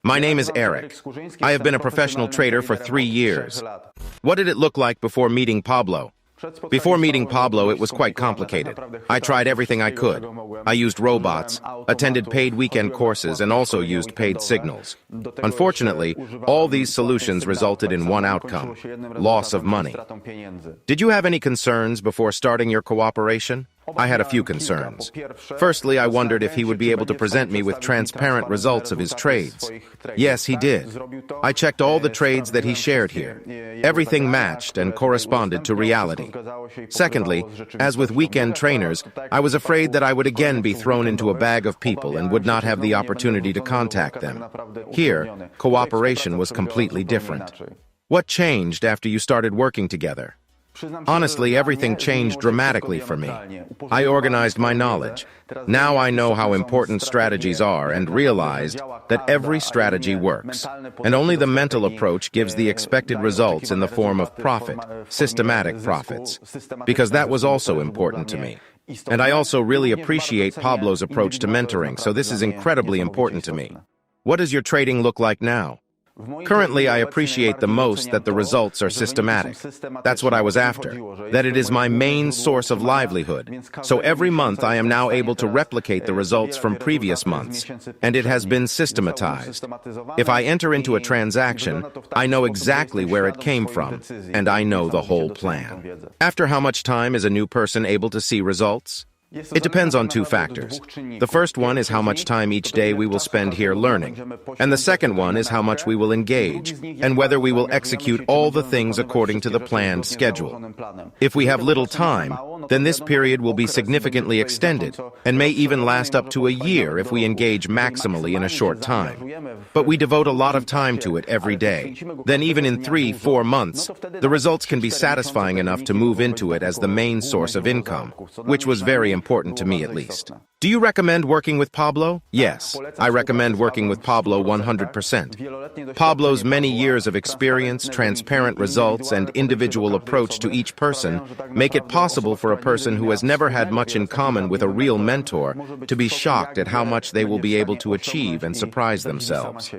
My name is Eryk. I have been a professional trader for 3 years. What did it look like before meeting Pablo? Before meeting Pablo, it was quite complicated. I tried everything I could. I used robots, attended paid weekend courses, and also used paid signals. Unfortunately, all these solutions resulted in one outcome: loss of money. Did you have any concerns before starting your cooperation? I had a few concerns. Firstly, I wondered if he would be able to present me with transparent results of his trades. Yes, he did. I checked all the trades that he shared here. Everything matched and corresponded to reality. Secondly, as with weekend trainers, I was afraid that I would again be thrown into a bag of people and would not have the opportunity to contact them. Here, cooperation was completely different. What changed after you started working together? Honestly, everything changed dramatically for me. I organized my knowledge. Now I know how important strategies are and realized that every strategy works. And only the mental approach gives the expected results in the form of profit, systematic profits. Because that was also important to me. And I also really appreciate Pablo's approach to mentoring, so this is incredibly important to me. What does your trading look like now? Currently, I appreciate the most that the results are systematic. That's what I was after, that it is my main source of livelihood. So every month I am now able to replicate the results from previous months, and it has been systematized. If I enter into a transaction, I know exactly where it came from, and I know the whole plan. After how much time is a new person able to see results? It depends on 2 factors. The first one is how much time each day we will spend here learning. And the second one is how much we will engage, and whether we will execute all the things according to the planned schedule. If we have little time, then this period will be significantly extended, and may even last up to a year if we engage maximally in a short time. But we devote a lot of time to it every day. Then even in 3-4 months, the results can be satisfying enough to move into it as the main source of income, which was very important to me at least. Do you recommend working with Pablo? Yes, I recommend working with Pablo 100%. Pablo's many years of experience, transparent results, and individual approach to each person make it possible for a person who has never had much in common with a real mentor to be shocked at how much they will be able to achieve and surprise themselves.